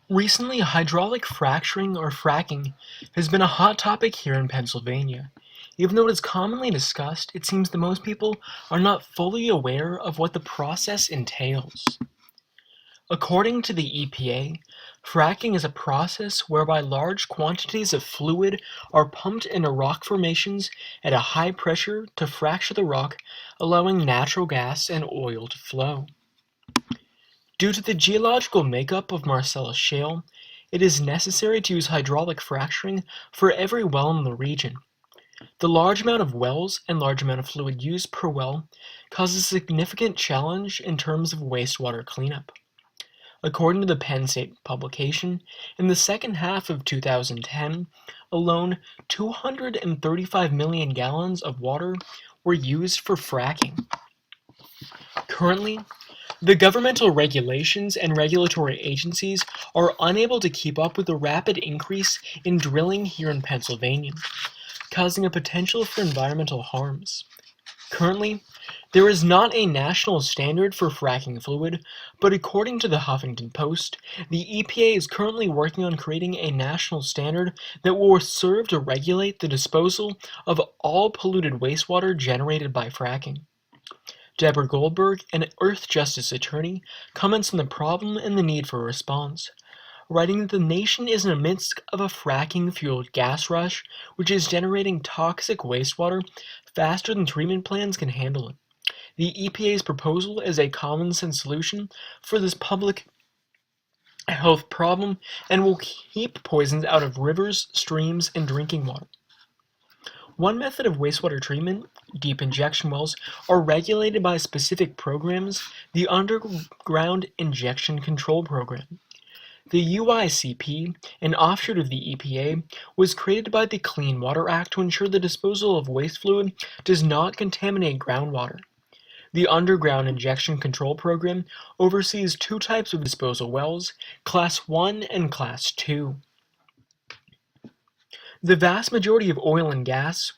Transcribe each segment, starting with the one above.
Recently, hydraulic fracturing or fracking has been a hot topic here in Pennsylvania. Even though it is commonly discussed, it seems that most people are not fully aware of what the process entails. According to the EPA, fracking is a process whereby large quantities of fluid are pumped into rock formations at a high pressure to fracture the rock, allowing natural gas and oil to flow. Due to the geological makeup of Marcellus Shale, it is necessary to use hydraulic fracturing for every well in the region. The large amount of wells and large amount of fluid used per well causes a significant challenge in terms of wastewater cleanup. According to the Penn State publication, in the second half of 2010 alone, 235 million gallons of water were used for fracking. Currently, the governmental regulations and regulatory agencies are unable to keep up with the rapid increase in drilling here in Pennsylvania, causing a potential for environmental harms. Currently, there is not a national standard for fracking fluid, but according to the Huffington Post, the EPA is currently working on creating a national standard that will serve to regulate the disposal of all polluted wastewater generated by fracking. Deborah Goldberg, an Earth Justice attorney, comments on the problem and the need for a response, writing that the nation is in the midst of a fracking-fueled gas rush, which is generating toxic wastewater faster than treatment plants can handle it. The EPA's proposal is a common-sense solution for this public health problem and will keep poisons out of rivers, streams, and drinking water. One method of wastewater treatment, deep injection wells, are regulated by specific programs, the Underground Injection Control Program. The UICP, an offshoot of the EPA, was created by the Clean Water Act to ensure the disposal of waste fluid does not contaminate groundwater. The Underground Injection Control Program oversees two types of disposal wells, Class 1 and Class 2. The vast majority of oil and gas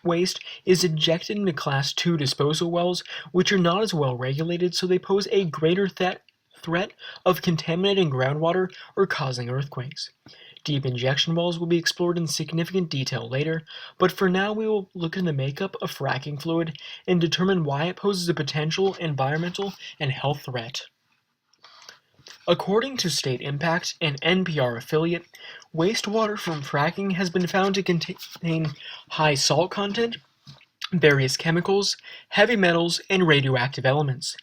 waste is injected into Class 2 disposal wells, which are not as well regulated, so they pose a greater threat of contaminating groundwater or causing earthquakes. Deep injection wells will be explored in significant detail later, but for now we will look at the makeup of fracking fluid and determine why it poses a potential environmental and health threat. According to State Impact, an NPR affiliate, wastewater from fracking has been found to contain high salt content, various chemicals, heavy metals, and radioactive elements.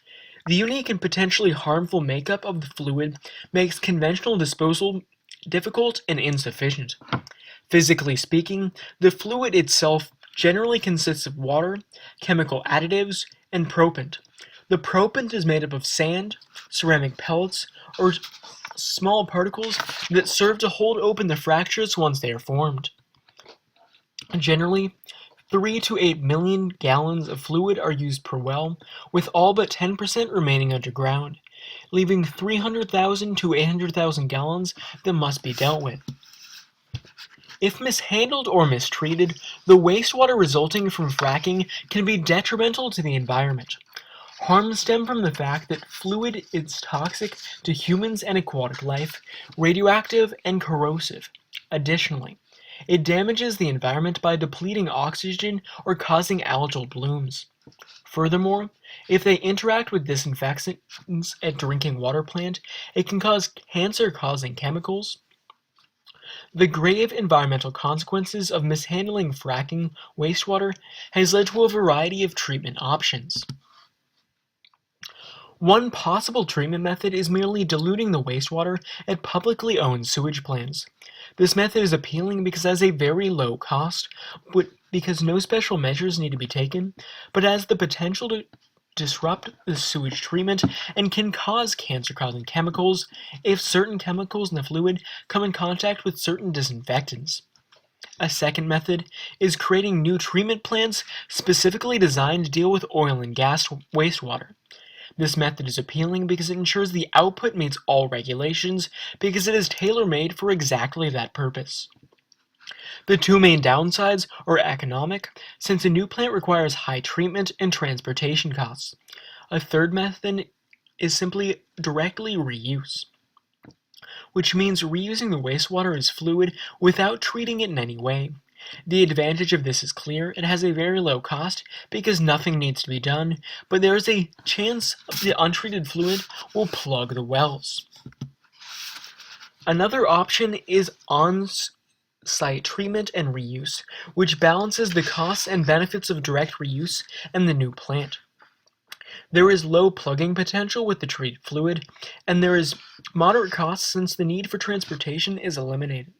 The unique and potentially harmful makeup of the fluid makes conventional disposal difficult and insufficient. Physically speaking, the fluid itself generally consists of water, chemical additives, and propant. The propant is made up of sand, ceramic pellets, or small particles that serve to hold open the fractures once they are formed. Generally, 3 to 8 million gallons of fluid are used per well, with all but 10% remaining underground, leaving 300,000 to 800,000 gallons that must be dealt with. If mishandled or mistreated, the wastewater resulting from fracking can be detrimental to the environment. Harms stem from the fact that fluid is toxic to humans and aquatic life, radioactive, and corrosive. Additionally, it damages the environment by depleting oxygen or causing algal blooms. Furthermore, if they interact with disinfectants at drinking water plant, it can cause cancer-causing chemicals. The grave environmental consequences of mishandling fracking wastewater has led to a variety of treatment options. One possible treatment method is merely diluting the wastewater at publicly owned sewage plants. This method is appealing because it has a very low cost, because no special measures need to be taken, but has the potential to disrupt the sewage treatment and can cause cancer-causing chemicals if certain chemicals in the fluid come in contact with certain disinfectants. A second method is creating new treatment plants specifically designed to deal with oil and gas wastewater. This method is appealing because it ensures the output meets all regulations because it is tailor-made for exactly that purpose. The two main downsides are economic, since a new plant requires high treatment and transportation costs. A third method is simply directly reuse. which means reusing the wastewater as fluid without treating it in any way. The advantage of this is clear. It has a very low cost because nothing needs to be done, but there is a chance the untreated fluid will plug the wells. Another option is on-site treatment and reuse, which balances the costs and benefits of direct reuse and the new plant. There is low plugging potential with the treated fluid, and there is moderate cost since the need for transportation is eliminated.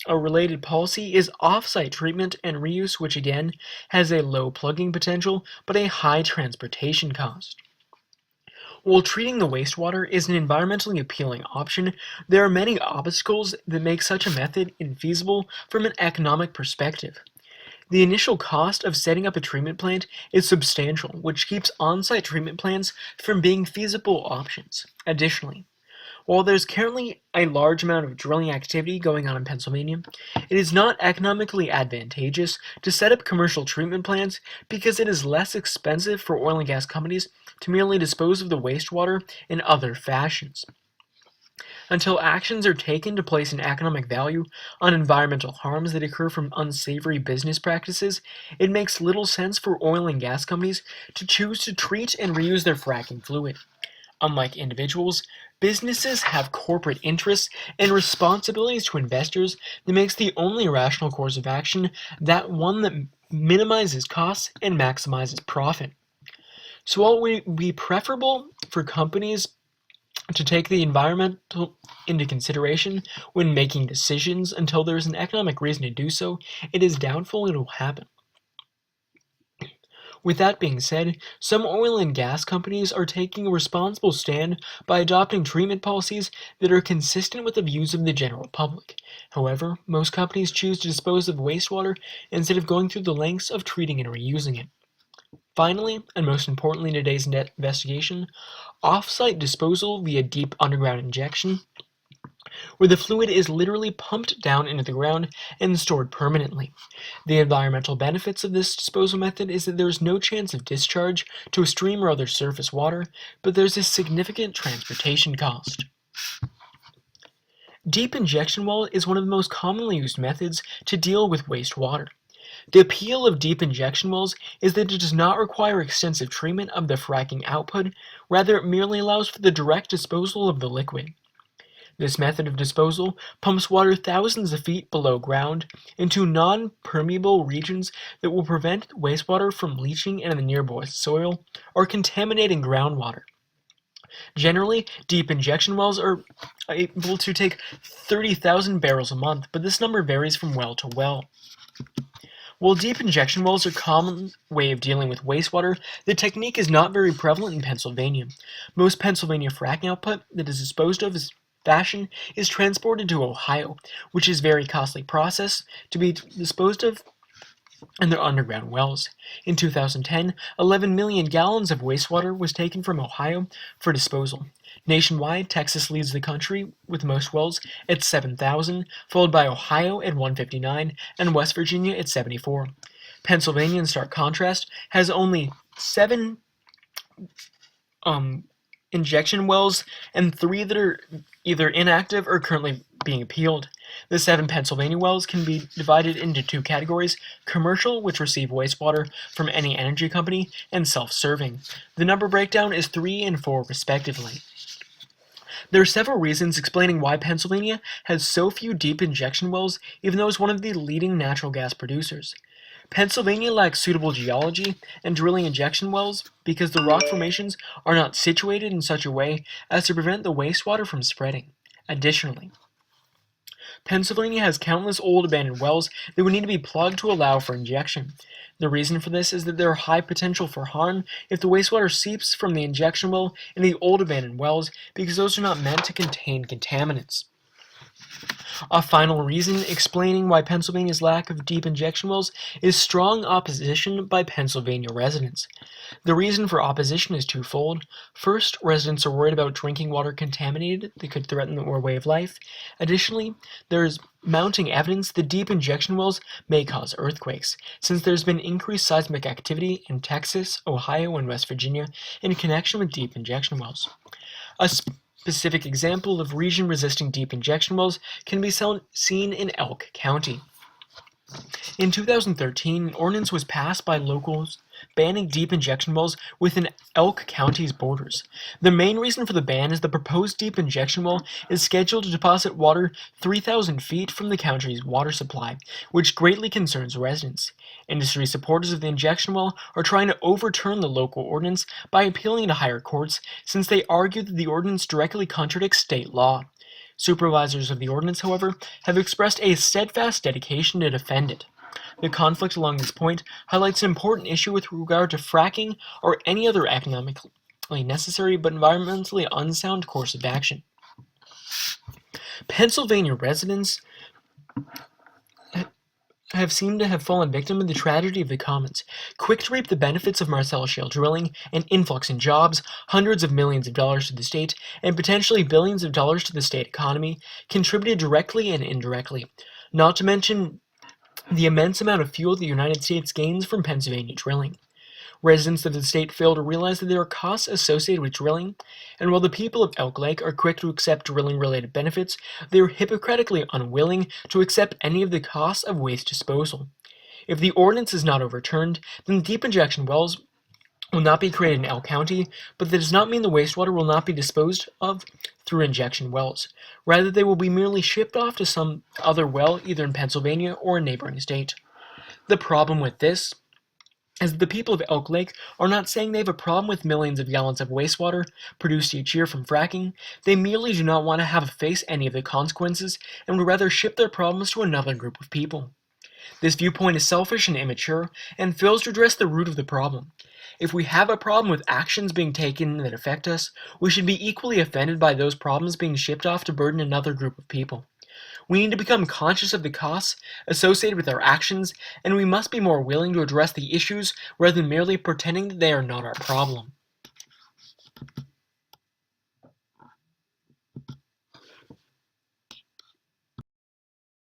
A related policy is off-site treatment and reuse, which again has a low plugging potential but a high transportation cost. While treating the wastewater is an environmentally appealing option, there are many obstacles that make such a method infeasible from an economic perspective. The initial cost of setting up a treatment plant is substantial, which keeps on-site treatment plants from being feasible options. Additionally, while there's currently a large amount of drilling activity going on in Pennsylvania, it is not economically advantageous to set up commercial treatment plants because it is less expensive for oil and gas companies to merely dispose of the wastewater in other fashions. Until actions are taken to place an economic value on environmental harms that occur from unsavory business practices, it makes little sense for oil and gas companies to choose to treat and reuse their fracking fluid. Unlike individuals, businesses have corporate interests and responsibilities to investors that makes the only rational course of action that one that minimizes costs and maximizes profit. So while it would be preferable for companies to take the environmental into consideration when making decisions until there is an economic reason to do so, it is doubtful it will happen. With that being said, some oil and gas companies are taking a responsible stand by adopting treatment policies that are consistent with the views of the general public. However, most companies choose to dispose of wastewater instead of going through the lengths of treating and reusing it. Finally, and most importantly in today's investigation, off-site disposal via deep underground injection, where the fluid is literally pumped down into the ground and stored permanently. The environmental benefits of this disposal method is that there is no chance of discharge to a stream or other surface water, but there's a significant transportation cost. Deep injection well is one of the most commonly used methods to deal with wastewater. The appeal of deep injection wells is that it does not require extensive treatment of the fracking output, rather it merely allows for the direct disposal of the liquid. This method of disposal pumps water thousands of feet below ground into non-permeable regions that will prevent wastewater from leaching into the nearby soil or contaminating groundwater. Generally, deep injection wells are able to take 30,000 barrels a month, but this number varies from well to well. While deep injection wells are a common way of dealing with wastewater, the technique is not very prevalent in Pennsylvania. Most Pennsylvania fracking output that is disposed of as fashion is transported to Ohio, which is a very costly process to be disposed of in their underground wells. In 2010, 11 million gallons of wastewater was taken from Ohio for disposal. Nationwide, Texas leads the country with most wells at 7,000, followed by Ohio at 159 and West Virginia at 74. Pennsylvania, in stark contrast, has only 7 injection wells and 3 that are either inactive or currently being appealed. The 7 Pennsylvania wells can be divided into 2 categories: commercial, which receive wastewater from any energy company, and self-serving. The number breakdown is 3 and 4 respectively. There are several reasons explaining why Pennsylvania has so few deep injection wells, even though it's one of the leading natural gas producers. Pennsylvania lacks suitable geology and drilling injection wells because the rock formations are not situated in such a way as to prevent the wastewater from spreading. Additionally, Pennsylvania has countless old abandoned wells that would need to be plugged to allow for injection. The reason for this is that there are high potential for harm if the wastewater seeps from the injection well into the old abandoned wells because those are not meant to contain contaminants. A final reason explaining why Pennsylvania's lack of deep injection wells is strong opposition by Pennsylvania residents. The reason for opposition is twofold. First, residents are worried about drinking water contaminated that could threaten their way of life. Additionally, there is mounting evidence that deep injection wells may cause earthquakes, since there's been increased seismic activity in Texas, Ohio, and West Virginia in connection with deep injection wells. A Specific example of region-resisting deep injection wells can be seen in Elk County. In 2013, an ordinance was passed by locals banning deep injection wells within Elk County's borders. The main reason for the ban is the proposed deep injection well is scheduled to deposit water 3,000 feet from the county's water supply, which greatly concerns residents. Industry supporters of the injection well are trying to overturn the local ordinance by appealing to higher courts, since they argue that the ordinance directly contradicts state law. Supervisors of the ordinance, however, have expressed a steadfast dedication to defend it. The conflict along this point highlights an important issue with regard to fracking or any other economically necessary but environmentally unsound course of action. Pennsylvania residents have seemed to have fallen victim to the tragedy of the commons, quick to reap the benefits of Marcellus shale drilling, an influx in jobs, hundreds of millions of dollars to the state, and potentially billions of dollars to the state economy, contributed directly and indirectly, not to mention the immense amount of fuel the United States gains from Pennsylvania drilling. Residents of the state fail to realize that there are costs associated with drilling, and while the people of Elk Lake are quick to accept drilling-related benefits, they are hypocritically unwilling to accept any of the costs of waste disposal. If the ordinance is not overturned, then deep injection wells will not be created in Elk County, but that does not mean the wastewater will not be disposed of through injection wells. Rather, they will be merely shipped off to some other well, either in Pennsylvania or a neighboring state. The problem with this is that the people of Elk Lake are not saying they have a problem with millions of gallons of wastewater produced each year from fracking. They merely do not want to have to face any of the consequences and would rather ship their problems to another group of people. This viewpoint is selfish and immature and fails to address the root of the problem. If we have a problem with actions being taken that affect us, we should be equally offended by those problems being shipped off to burden another group of people. We need to become conscious of the costs associated with our actions, and we must be more willing to address the issues rather than merely pretending that they are not our problem.